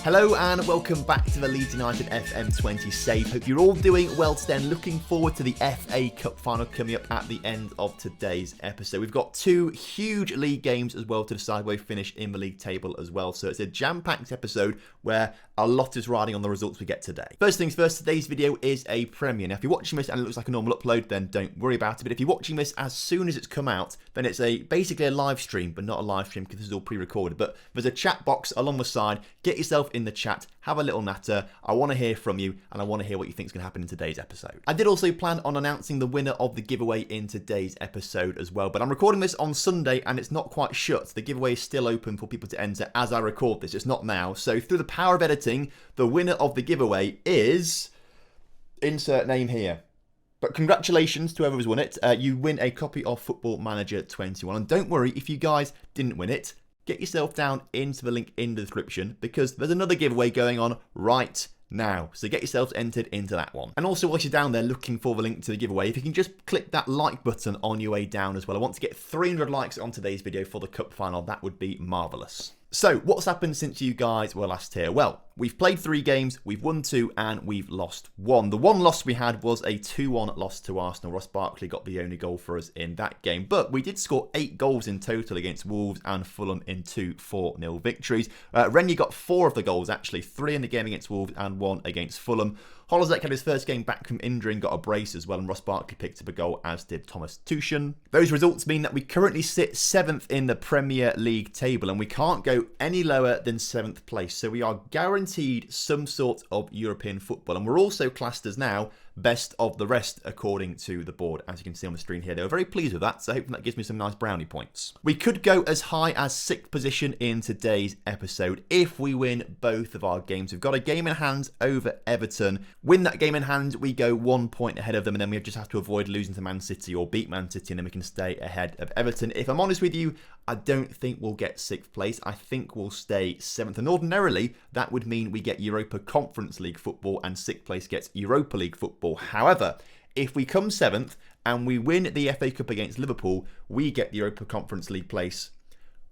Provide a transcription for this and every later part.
Hello and welcome back to the Leeds United FM20 save. Hope you're all doing well today and looking forward to the FA Cup final coming up at the end of today's episode. We've got two huge league games as well to decide where we finish in the league table as well. So it's a jam-packed episode where a lot is riding on the results we get today. First things first, today's video is a premiere. Now if you're watching this and it looks like a normal upload, then don't worry about it. But if you're watching this as soon as it's come out, then it's basically a live stream, but not a live stream because this is all pre-recorded. But there's a chat box along the side. Get yourself in the chat, have a little natter. I want to hear from you and I want to hear what you think is going to happen in today's episode. I did also plan on announcing the winner of the giveaway in today's episode as well, but I'm recording this on Sunday and it's not quite shut. The giveaway is still open for people to enter as I record this. It's not now. So through the power of editing, the winner of the giveaway is... insert name here. But congratulations to whoever's won it. You win a copy of Football Manager 21. And don't worry if you guys didn't win it. Get yourself down into the link in the description because there's another giveaway going on right now. So get yourselves entered into that one. And also whilst you're down there looking for the link to the giveaway, if you can just click that like button on your way down as well. I want to get 300 likes on today's video for the cup final. That would be marvellous. So what's happened since you guys were last here? Well, we've played 3 games, we've won 2 and we've lost 1. The one loss we had was a 2-1 loss to Arsenal. Ross Barkley got the only goal for us in that game. But we did score 8 goals in total against Wolves and Fulham in 2 4-0 victories. Rennie got 4 of the goals actually, 3 in the game against Wolves and 1 against Fulham. Holozek had his first game back from injury and got a brace as well, and Ross Barkley picked up a goal, as did Thomas Tuchel. Those results mean that we currently sit 7th in the Premier League table, and we can't go any lower than 7th place. So we are guaranteed some sort of European football, and we're also classed as now best of the rest according to the board, as you can see on the screen here. They were very pleased with that, so hopefully that gives me some nice brownie points. We could go as high as 6th position in today's episode if we win both of our games. We've got a game in hand over Everton. Win that game in hand, we go 1 point ahead of them, and then we just have to avoid losing to Man City or beat Man City, and then we can stay ahead of Everton. If I'm honest with you, I don't think we'll get 6th place. I think we'll stay 7th, and ordinarily that would mean we get Europa Conference League football and 6th place gets Europa League football. However, if we come 7th and we win the FA Cup against Liverpool, we get the Europa Conference League place.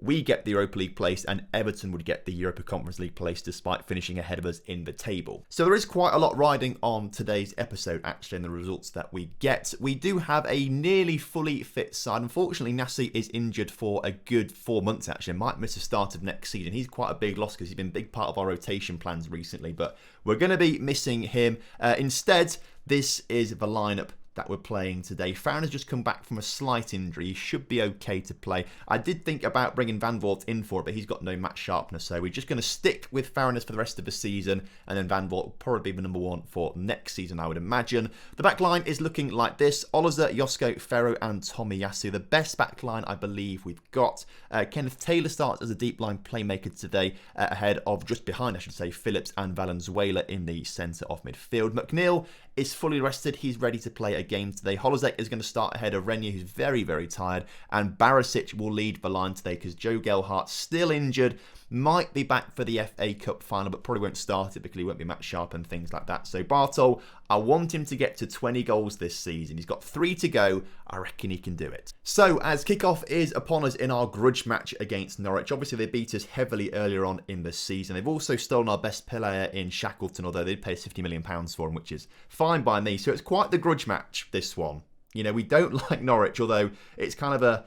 We get the Europa League place and Everton would get the Europa Conference League place despite finishing ahead of us in the table. So there is quite a lot riding on today's episode actually in the results that we get. We do have a nearly fully fit side. Unfortunately, Nassi is injured for a good 4 months actually. Might miss the start of next season. He's quite a big loss because he's been a big part of our rotation plans recently, but we're going to be missing him. Instead, this is the lineup that we're playing today. Farron has just come back from a slight injury. He should be okay to play. I did think about bringing Van Voort in for it, but he's got no match sharpness, so we're just going to stick with Farron for the rest of the season, and then Van Voort will probably be the number 1 for next season, I would imagine. The back line is looking like this. Oliver, Josko, Ferro, and Tomiyasu. The best back line I believe we've got. Kenneth Taylor starts as a deep line playmaker today, ahead of, just behind I should say, Phillips and Valenzuela in the centre of midfield. McNeil is fully rested. He's ready to play a game today. Holozek is going to start ahead of Renier, who's very, very tired. And Barisic will lead the line today because Joe Gelhardt, still injured, might be back for the FA Cup final, but probably won't start it because he won't be match sharp and things like that. So Bartol, I want him to get to 20 goals this season. He's got 3 to go. I reckon he can do it. So as kickoff is upon us in our grudge match against Norwich, obviously they beat us heavily earlier on in the season. They've also stolen our best player in Shackleton, although they pay us £50 million for him, which is fine by me. So it's quite the grudge match, this one. You know, we don't like Norwich, although it's kind of a,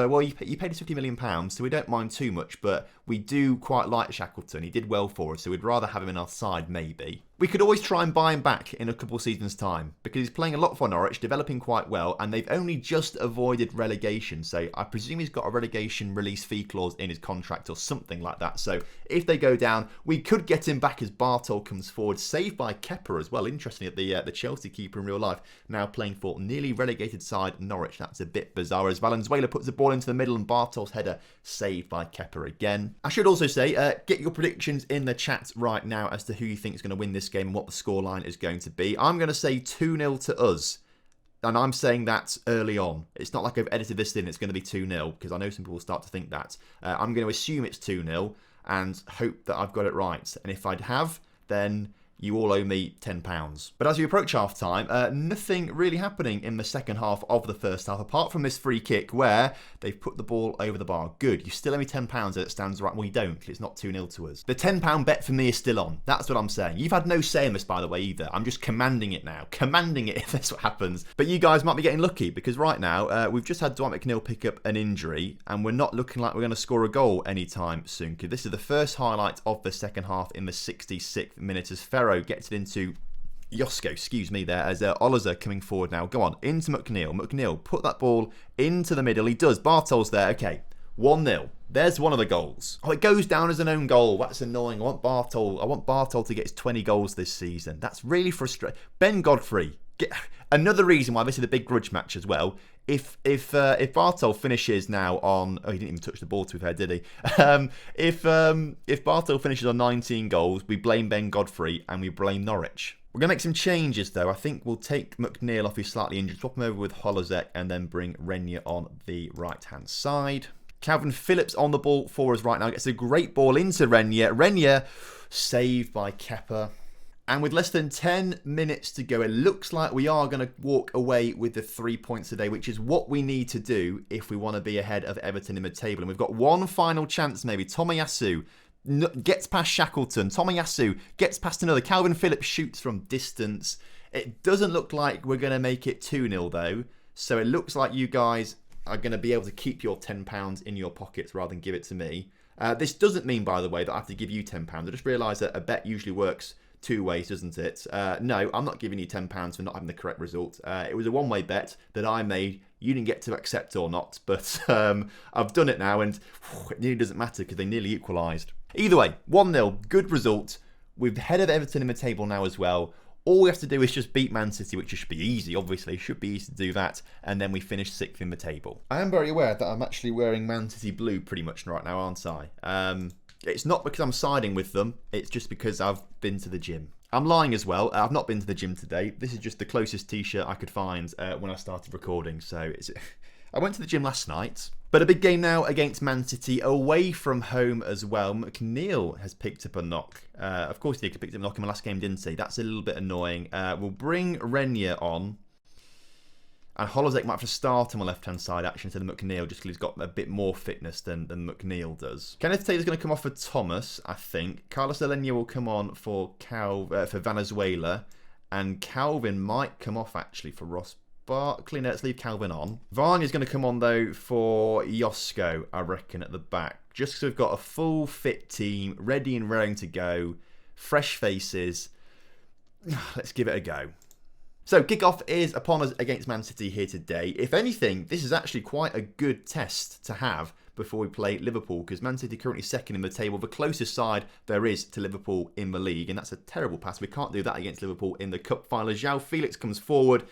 well, you paid us £50 million, so we don't mind too much, but we do quite like Shackleton. He did well for us, so we'd rather have him in our side, maybe. We could always try and buy him back in a couple of seasons' time, because he's playing a lot for Norwich, developing quite well, and they've only just avoided relegation, so I presume he's got a relegation release fee clause in his contract or something like that. So if they go down, we could get him back as Bartol comes forward, saved by Kepa as well. Interestingly, the Chelsea keeper in real life, now playing for nearly relegated side Norwich. That's a bit bizarre, as Valenzuela puts the ball into the middle and Bartol's header saved by Kepa again. I should also say, get your predictions in the chat right now as to who you think is going to win this game and what the scoreline is going to be. I'm going to say 2-0 to us. And I'm saying that early on. It's not like I've edited this in, it's going to be 2-0, because I know some people will start to think that. I'm going to assume it's 2-0 and hope that I've got it right. And if I have, then you all owe me £10. But as we approach half-time, nothing really happening in the second half of the first half, apart from this free kick where they've put the ball over the bar. Good. You still owe me £10 as it stands right. Well, you don't. It's not 2-0 to us. The £10 bet for me is still on. That's what I'm saying. You've had no say in this, by the way, either. I'm just commanding it now. Commanding it if that's what happens. But you guys might be getting lucky because right now, we've just had Dwight McNeil pick up an injury and we're not looking like we're going to score a goal anytime soon. This is the first highlight of the second half in the 66th minute as Ferro gets it into Josko, excuse me there, as Olizer coming forward now. Go on, into McNeil. McNeil, put that ball into the middle. He does. Bartol's there. Okay, 1-0. There's one of the goals. Oh, it goes down as an own goal. That's annoying. I want Bartol to get his 20 goals this season. That's really frustrating. Ben Godfrey. Another reason why this is a big grudge match as well. If Bartol finishes now on, he didn't even touch the ball to be fair, did he? If Bartol finishes on 19 goals, we blame Ben Godfrey and we blame Norwich. We're going to make some changes though. I think we'll take McNeil off, he's slightly injured, swap him over with Holozek and then bring Renier on the right hand side. Calvin Phillips on the ball for us right now, gets a great ball into Renier. Renier saved by Kepa. And with less than 10 minutes to go, it looks like we are going to walk away with the 3 points today, which is what we need to do if we want to be ahead of Everton in the table. And we've got one final chance maybe. Tomiyasu gets past Shackleton. Tomiyasu gets past another. Calvin Phillips shoots from distance. It doesn't look like we're going to make it 2-0 though. So it looks like you guys are going to be able to keep your £10 in your pockets rather than give it to me. This doesn't mean, by the way, that I have to give you £10. I just realised that a bet usually works two ways, doesn't it? No, I'm not giving you £10 for not having the correct result. It was a one-way bet that I made. You didn't get to accept or not, but I've done it now, and it nearly doesn't matter because they nearly equalised. Either way, 1-0, good result. We're ahead of Everton in the table now as well. All we have to do is just beat Man City, which should be easy, obviously. It should be easy to do that, and then we finish 6th in the table. I am very aware that I'm actually wearing Man City blue pretty much right now, aren't I? It's not because I'm siding with them. It's just because I've been to the gym. I'm lying as well. I've not been to the gym today. This is just the closest t-shirt I could find when I started recording. So I went to the gym last night. But a big game now against Man City, away from home as well. McNeil has picked up a knock. Of course he picked up a knock in the last game, didn't he? That's a little bit annoying. We'll bring Renier on. And Holozek might have to start on the left-hand side, actually, instead of McNeil, just because he's got a bit more fitness than McNeil does. Kenneth Taylor's going to come off for Thomas, I think. Carlos Elenia will come on for Venezuela. And Calvin might come off, actually, for Ross Barkley. No, let's leave Calvin on. Varney's going to come on, though, for Josko, I reckon, at the back. Just because we've got a full fit team, ready and raring to go. Fresh faces. Let's give it a go. So, kickoff is upon us against Man City here today. If anything, this is actually quite a good test to have before we play Liverpool, because Man City currently second in the table, the closest side there is to Liverpool in the league, and that's a terrible pass. We can't do that against Liverpool in the cup final. João Felix comes forward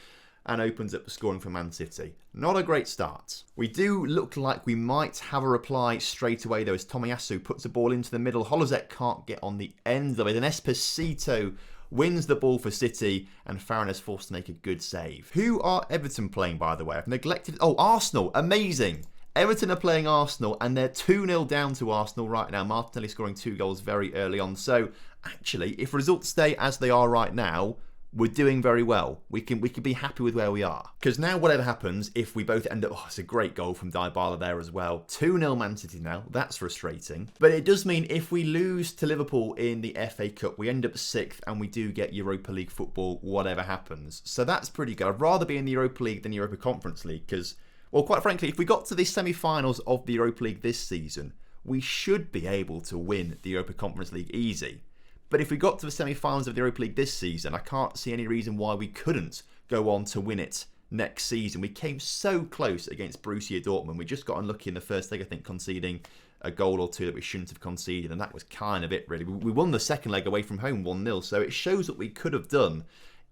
and opens up the scoring for Man City. Not a great start. We do look like we might have a reply straight away, though, as Tomiyasu puts the ball into the middle. Holozek can't get on the end of it, and Esposito wins the ball for City, and Farron is forced to make a good save. Who are Everton playing, by the way? I've neglected... Oh, Arsenal. Amazing. Everton are playing Arsenal, and they're 2-0 down to Arsenal right now. Martinelli scoring 2 goals very early on. So, actually, if results stay as they are right now, we're doing very well. We can be happy with where we are. Because now, whatever happens, if we both end up... Oh, it's a great goal from Dybala there as well. 2-0 Man City now. That's frustrating. But it does mean if we lose to Liverpool in the FA Cup, we end up 6th and we do get Europa League football, whatever happens. So that's pretty good. I'd rather be in the Europa League than Europa Conference League because, well, quite frankly, if we got to the semi-finals of the Europa League this season, we should be able to win the Europa Conference League easy. But if we got to the semi-finals of the Europa League this season, I can't see any reason why we couldn't go on to win it next season. We came so close against Borussia Dortmund. We just got unlucky in the first leg, I think, conceding a goal or two that we shouldn't have conceded, and that was kind of it, really. We won the second leg away from home 1-0, so it shows what we could have done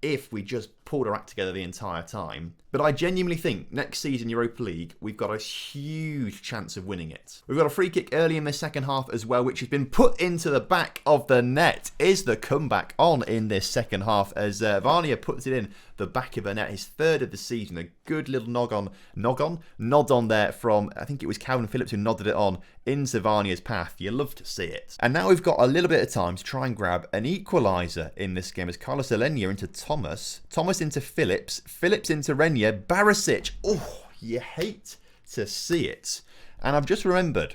if we just pulled our act together the entire time. But I genuinely think next season Europa League, we've got a huge chance of winning it. We've got a free kick early in the second half as well, which has been put into the back of the net. Is the comeback on in this second half as Varnia puts it in the back of the net, his third of the season. A good little nod on there from, I think it was Calvin Phillips who nodded it on into Varnia's path. You love to see it. And now we've got a little bit of time to try and grab an equaliser in this game as Carlos Alenia into Thomas into Phillips into Renier, Barisic. Oh, you hate to see it. And I've just remembered,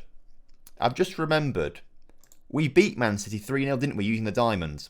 we beat Man City 3-0, didn't we, using the diamond?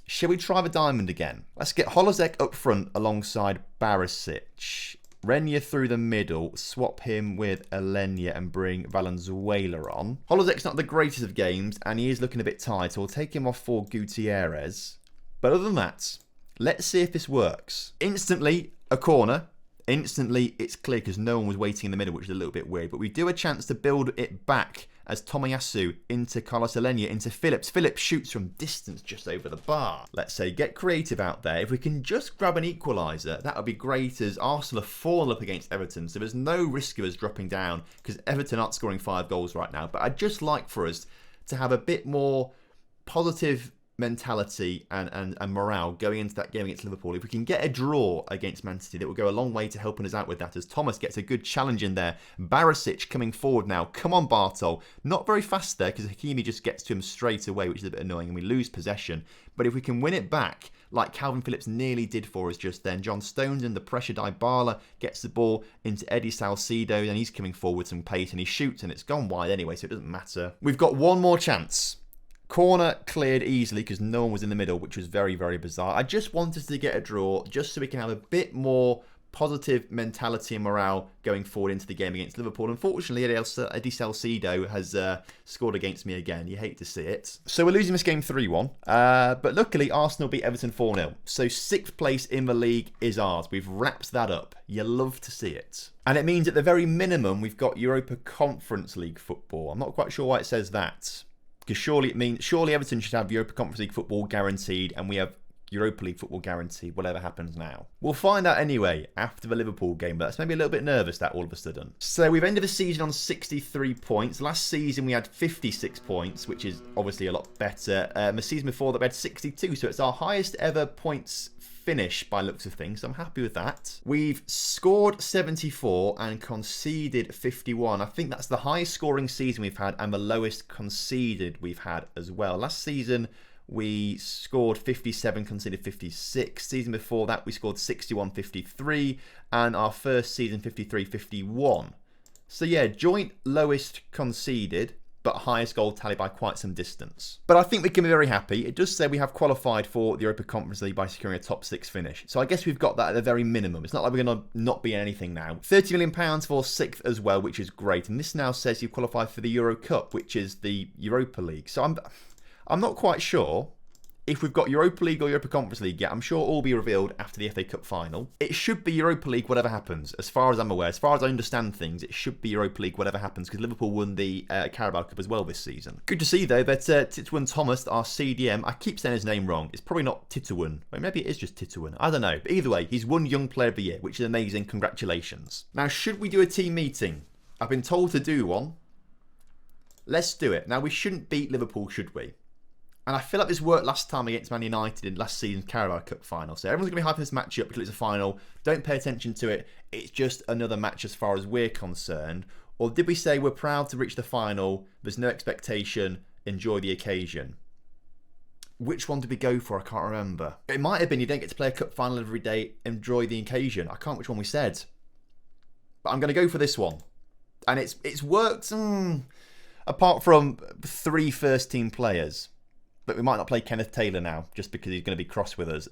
Shall we try the diamond again? Let's get Holozek up front alongside Barisic. Renier through the middle, swap him with Alenia and bring Valenzuela on. Holozek's not the greatest of games and he is looking a bit tired, so we'll take him off for Gutierrez. But other than that, let's see if this works. Instantly, a corner. Instantly, it's clear because no one was waiting in the middle, which is a little bit weird. But we do a chance to build it back as Tomiyasu into Carlos Alenia, into Phillips. Phillips shoots from distance just over the bar. Let's say, get creative out there. If we can just grab an equaliser, that would be great as Arsenal have fallen up against Everton. So there's no risk of us dropping down because Everton aren't scoring 5 goals right now. But I'd just like for us to have a bit more positive mentality and morale going into that game against Liverpool. If we can get a draw against Man City, that will go a long way to helping us out with that as Thomas gets a good challenge in there. Barisic coming forward now. Come on, Bartol. Not very fast there because Hakimi just gets to him straight away, which is a bit annoying, and we lose possession. But if we can win it back, like Calvin Phillips nearly did for us just then. John Stones in the pressure. Dybala gets the ball into Eddie Salcido, and he's coming forward with some pace, and he shoots, and it's gone wide anyway, so it doesn't matter. We've got one more chance. Corner cleared easily because no one was in the middle, which was very, very bizarre. I just wanted to get a draw just so we can have a bit more positive mentality and morale going forward into the game against Liverpool. Unfortunately, Eddie Salcido has scored against me again. You hate to see it. So we're losing this game 3-1. But luckily, Arsenal beat Everton 4-0. So 6th place in the league is ours. We've wrapped that up. You love to see it. And it means at the very minimum, we've got Europa Conference League football. I'm not quite sure why it says that. Because surely Everton should have Europa Conference League football guaranteed, and we have Europa League football guaranteed, whatever happens now. We'll find out anyway after the Liverpool game, but that's maybe a little bit nervous that all of a sudden. So we've ended the season on 63 points. Last season we had 56 points, which is obviously a lot better. The season before that we had 62, so it's our highest ever points finish by looks of things, so I'm happy with that. We've scored 74 and conceded 51. I think that's the highest scoring season we've had and the lowest conceded we've had as well. Last season we scored 57, conceded 56. Season before that we scored 61, 53, and our first season 53, 51. So yeah, joint lowest conceded, but highest goal tally by quite some distance. But I think we can be very happy. It does say we have qualified for the Europa Conference League by securing a top 6 finish. So I guess we've got that at the very minimum. It's not like we're going to not be anything now. £30 million for 6th as well, which is great. And this now says you qualify for the Euro Cup, which is the Europa League. So I'm not quite sure if we've got Europa League or Europa Conference League yet. I'm sure all will be revealed after the FA Cup final. It should be Europa League whatever happens, as far as I'm aware. As far as I understand things, it should be Europa League whatever happens, because Liverpool won the Carabao Cup as well this season. Good to see, though, that Titouan Thomas, our CDM, I keep saying his name wrong. It's probably not Titouan. Well, maybe it is just Titouan. I don't know. But either way, he's won Young Player of the Year, which is amazing. Congratulations. Now, should we do a team meeting? I've been told to do one. Let's do it. Now, we shouldn't beat Liverpool, should we? And I feel like this worked last time against Man United in last season's Carabao Cup final. So everyone's going to be hyping this match up because it's a final. Don't pay attention to it. It's just another match as far as we're concerned. Or did we say we're proud to reach the final? There's no expectation. Enjoy the occasion. Which one did we go for? I can't remember. It might have been you don't get to play a cup final every day. Enjoy the occasion. I can't remember which one we said. But I'm going to go for this one. And it's worked apart from 3 first-team players. But we might not play Kenneth Taylor now, just because he's going to be cross with us.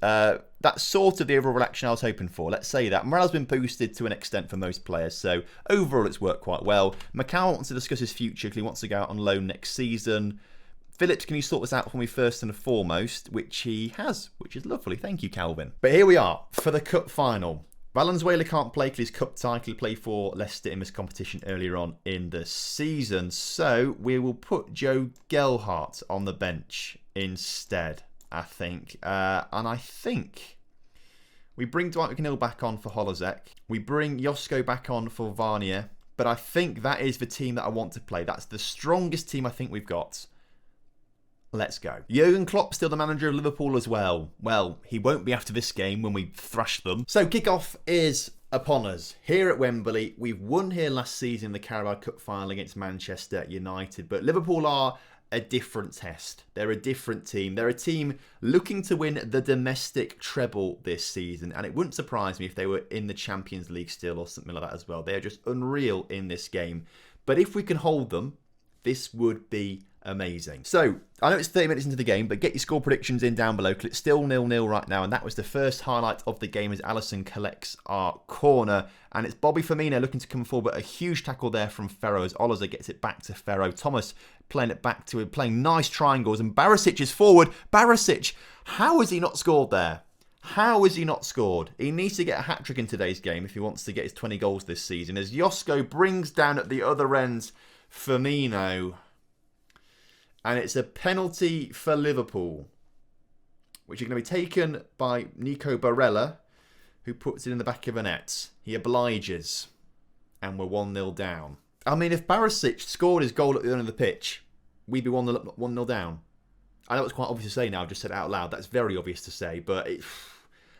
That's sort of the overall reaction I was hoping for. Let's say that. Morale's been boosted to an extent for most players, so overall it's worked quite well. Macau wants to discuss his future because he wants to go out on loan next season. Phillips, can you sort this out for me first and foremost? Which he has, which is lovely. Thank you, Calvin. But here we are for the cup final. Valenzuela can't play because his cup title he played for Leicester in this competition earlier on in the season. So we will put Joe Gelhardt on the bench instead, I think. And I think We bring Dwight McNeil back on for Holozek. We bring Josko back on for Varnier. But I think that is the team that I want to play. That's the strongest team I think we've got. Let's go. Jurgen Klopp still the manager of Liverpool as well. Well, he won't be after this game when we thrash them. So kickoff is upon us here at Wembley. We've won here last season in the Carabao Cup final against Manchester United. But Liverpool are a different test. They're a different team. They're a team looking to win the domestic treble this season. And it wouldn't surprise me if they were in the Champions League still or something like that as well. They are just unreal in this game. But if we can hold them, this would be amazing. So, I know it's 30 minutes into the game, but get your score predictions in down below because it's still 0-0 right now, and that was the first highlight of the game as Alisson collects our corner, and it's Bobby Firmino looking to come forward, but a huge tackle there from Ferro as Oliver gets it back to Ferro. Thomas playing it back to him, playing nice triangles, and Barisic is forward. Barisic, how has he not scored there? How has he not scored? He needs to get a hat-trick in today's game if he wants to get his 20 goals this season, as Josko brings down at the other end Firmino. And it's a penalty for Liverpool, which is going to be taken by Nico Barella, who puts it in the back of the net. He obliges, and we're 1-0 down. I mean, if Barisic scored his goal at the end of the pitch, we'd be 1-0 down. I know it's quite obvious to say now, I've just said it out loud. That's very obvious to say, but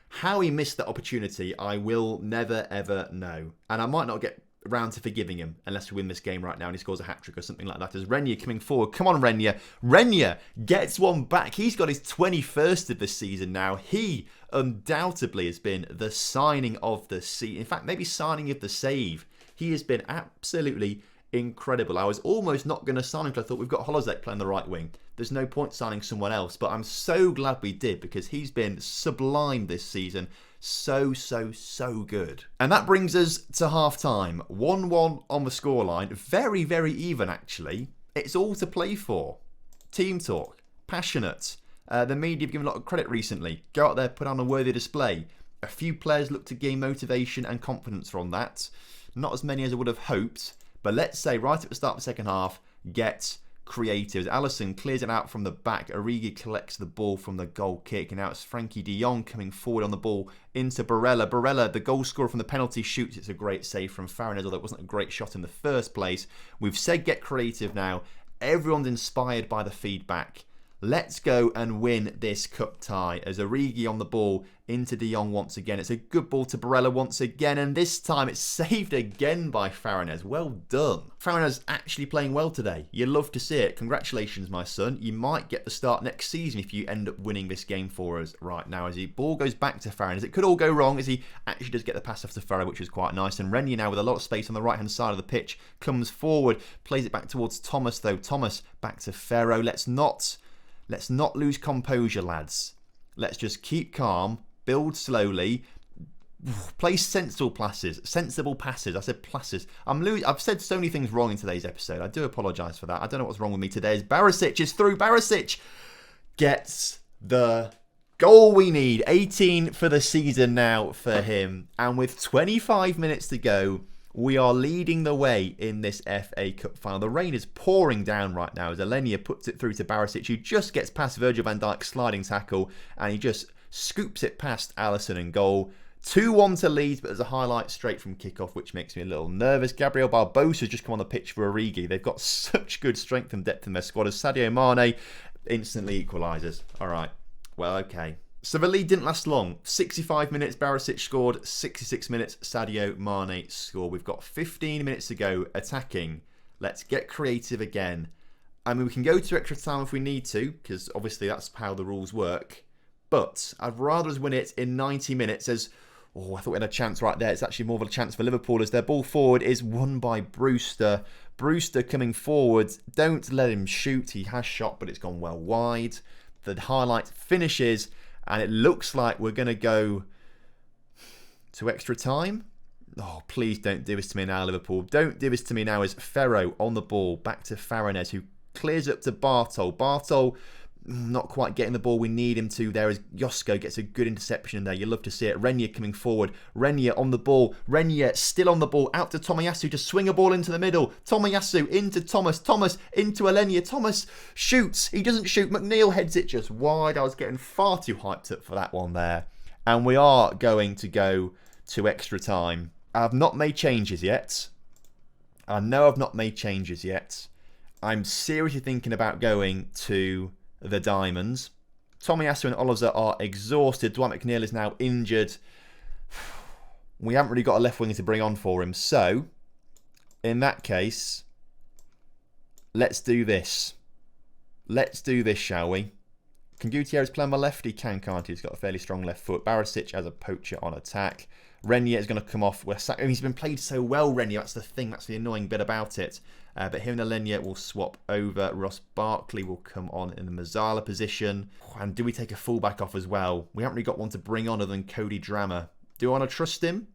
how he missed that opportunity, I will never, ever know. And I might not get around to forgiving him unless we win this game right now and he scores a hat-trick or something like that. As Renier coming forward. Come on, Renier. Renier gets one back. He's got his 21st of the season now. He undoubtedly has been the signing of the season. In fact, maybe signing of the save. He has been absolutely incredible. I was almost not going to sign him because I thought we've got Holozek playing the right wing. There's no point signing someone else, but I'm so glad we did because he's been sublime this season. So good. And that brings us to half-time. 1-1 on the scoreline. Very, very even, actually. It's all to play for. Team talk. Passionate. The media have given a lot of credit recently. Go out there, put on a worthy display. A few players look to gain motivation and confidence from that. Not as many as I would have hoped. But let's say, right at the start of the second half, get creative. Alisson clears it out from the back. Origi collects the ball from the goal kick. And now it's Frankie de Jong coming forward on the ball into Barella. Barella, the goal scorer from the penalty, shoots. It's a great save from Farronez, although it wasn't a great shot in the first place. We've said get creative now. Everyone's inspired by the feedback. Let's go and win this cup tie as Origi on the ball into de Jong once again. It's a good ball to Barella once again, and this time it's saved again by Farronez. Well done. Farronez actually playing well today. You love to see it. Congratulations, my son. You might get the start next season if you end up winning this game for us right now. As the ball goes back to Farronez, it could all go wrong as he actually does get the pass off to Ferro, which is quite nice. And Renier now with a lot of space on the right-hand side of the pitch comes forward, plays it back towards Thomas though. Thomas back to Ferro. Let's not lose composure, lads. Let's just keep calm, build slowly, play sensible passes. I said passes. I've said so many things wrong in today's episode. I do apologise for that. I don't know what's wrong with me today. Barisic is through. Barisic gets the goal we need. 18 for the season now for him. And with 25 minutes to go, we are leading the way in this FA Cup final. The rain is pouring down right now as Alenia puts it through to Barisic, who just gets past Virgil van Dijk's sliding tackle, and he just scoops it past Alisson and goal. 2-1 to Leeds, but there's a highlight straight from kickoff, which makes me a little nervous. Gabriel Barbosa has just come on the pitch for Origi. They've got such good strength and depth in their squad as Sadio Mane instantly equalises. All right, well, okay. So the lead didn't last long. 65 minutes, Barisic scored. 66 minutes, Sadio Mane scored. We've got 15 minutes to go attacking. Let's get creative again. I mean, we can go to extra time if we need to, because obviously that's how the rules work. But I'd rather us win it in 90 minutes as... Oh, I thought we had a chance right there. It's actually more of a chance for Liverpool as their ball forward is won by Brewster. Brewster coming forward. Don't let him shoot. He has shot, but it's gone well wide. The highlight finishes... And it looks like we're going to go to extra time. Oh, please don't do this to me now, Liverpool. Don't do this to me now as Ferro on the ball. Back to Farronez, who clears up to Bartol. Bartol not quite getting the ball we need him to there as Josko gets a good interception in there. You love to see it. Renier coming forward. Renier on the ball. Renier still on the ball. Out to Tomiyasu to swing a ball into the middle. Tomiyasu into Thomas. Thomas into Alenia. Thomas shoots. He doesn't shoot. McNeil heads it just wide. I was getting far too hyped up for that one there. And we are going to go to extra time. I've not made changes yet. I know I've not made changes yet. I'm seriously thinking about going to the Diamonds. Tomiyasu and Oliver are exhausted. Dwight McNeil is now injured. We haven't really got a left winger to bring on for him. So, in that case, let's do this. Let's do this, shall we? Can Gutierrez play on my left? He can, can't he? He's got a fairly strong left foot. Barisic as a poacher on attack. Renier is going to come off. He's been played so well, Renier. That's the thing. That's the annoying bit about it. But him and Alenia will swap over. Ross Barkley will come on in the Mazzala position. And do we take a fullback off as well? We haven't really got one to bring on other than Cody Drammer. Do I want to trust him?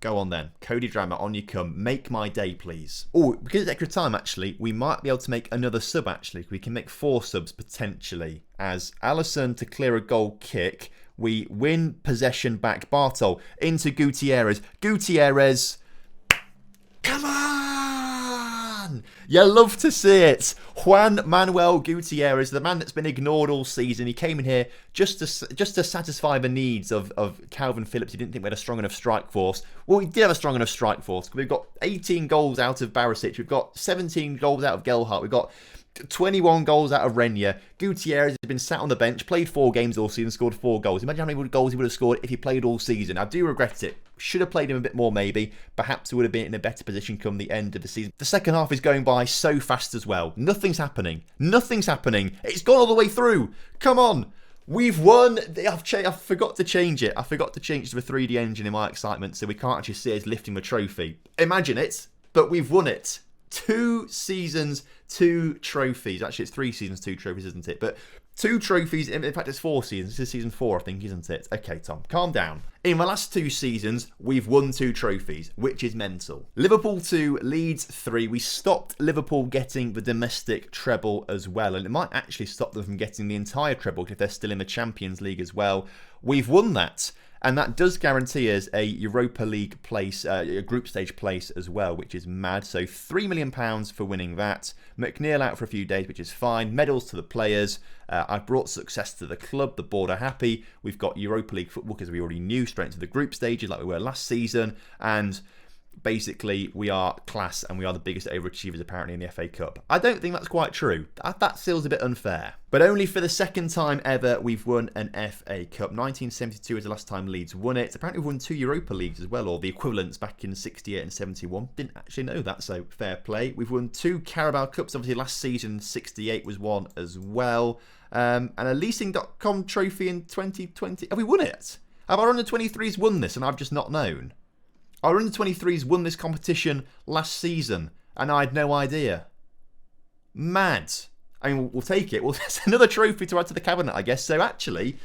Go on then. Cody Drammer, on you come. Make my day, please. Oh, because it's extra time, actually, we might be able to make another sub, actually. We can make 4 subs, potentially. As Alisson to clear a goal kick. We win possession back. Bartol into Gutierrez. Gutierrez. Come on! You love to see it. Juan Manuel Gutierrez, the man that's been ignored all season. He came in here just to satisfy the needs of Calvin Phillips. He didn't think we had a strong enough strike force. Well, we did have a strong enough strike force. We've got 18 goals out of Barisic. We've got 17 goals out of Gelhardt. We've got 21 goals out of Renier. Gutierrez has been sat on the bench, played 4 games all season, scored 4 goals. Imagine how many goals he would have scored if he played all season. I do regret it. Should have played him a bit more, maybe. Perhaps he would have been in a better position come the end of the season. The second half is going by so fast as well. Nothing's happening. Nothing's happening. It's gone all the way through. Come on. We've won. I forgot to change it. I forgot to change it to a 3D engine in my excitement, so we can't actually see us lifting the trophy. Imagine it, but we've won it. 2 seasons, 2 trophies. Actually, it's 3 seasons, 2 trophies, isn't it? But 2 trophies. In fact, it's 4 seasons. This is season 4, I think, isn't it? Okay, Tom, calm down. In the last 2 seasons, we've won 2 trophies, which is mental. Liverpool 2, Leeds 3. We stopped Liverpool getting the domestic treble as well. And it might actually stop them from getting the entire treble if they're still in the Champions League as well. We've won that. And that does guarantee us a Europa League place, a group stage place as well, which is mad. So £3 million for winning that. McNeil out for a few days, which is fine. Medals to the players. I've brought success to the club. The board are happy. We've got Europa League football because we already knew straight into the group stages like we were last season. And basically, we are class and we are the biggest overachievers apparently in the FA Cup. I don't think that's quite true. That feels a bit unfair. But only for the second time ever, we've won an FA Cup. 1972 is the last time Leeds won it. Apparently, we've won 2 Europa Leagues as well, or the equivalents back in 68 and 71. Didn't actually know that, so fair play. We've won 2 Carabao Cups. Obviously, last season, 68 was one as well. And a leasing.com trophy in 2020. Have we won it? Have our under-23s won this and I've just not known? Our under-23s won this competition last season, and I had no idea. Mad. I mean, we'll take it. Well, there's another trophy to add to the cabinet, I guess. So actually,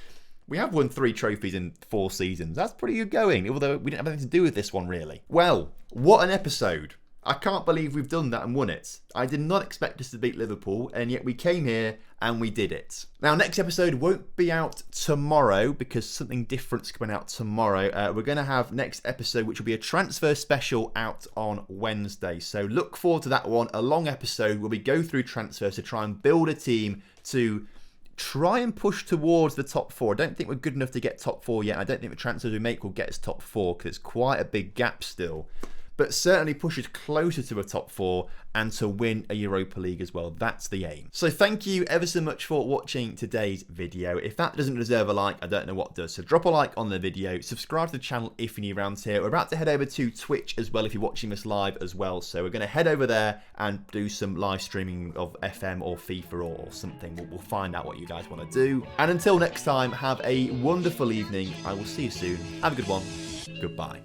we have won 3 trophies in 4 seasons. That's pretty good going, although we didn't have anything to do with this one, really. Well, what an episode. I can't believe we've done that and won it. I did not expect us to beat Liverpool, and yet we came here and we did it. Now, next episode won't be out tomorrow because something different's coming out tomorrow. We're going to have next episode, which will be a transfer special out on Wednesday. So look forward to that one. A long episode where we go through transfers to try and build a team to try and push towards the top 4. I don't think we're good enough to get top 4 yet. I don't think the transfers we make will get us top 4 because it's quite a big gap still. But certainly push us closer to a top 4 and to win a Europa League as well. That's the aim. So thank you ever so much for watching today's video. If that doesn't deserve a like, I don't know what does. So drop a like on the video, subscribe to the channel if you're new around here. We're about to head over to Twitch as well if you're watching this live as well. So we're going to head over there and do some live streaming of FM or FIFA or something. We'll find out what you guys want to do. And until next time, have a wonderful evening. I will see you soon. Have a good one. Goodbye.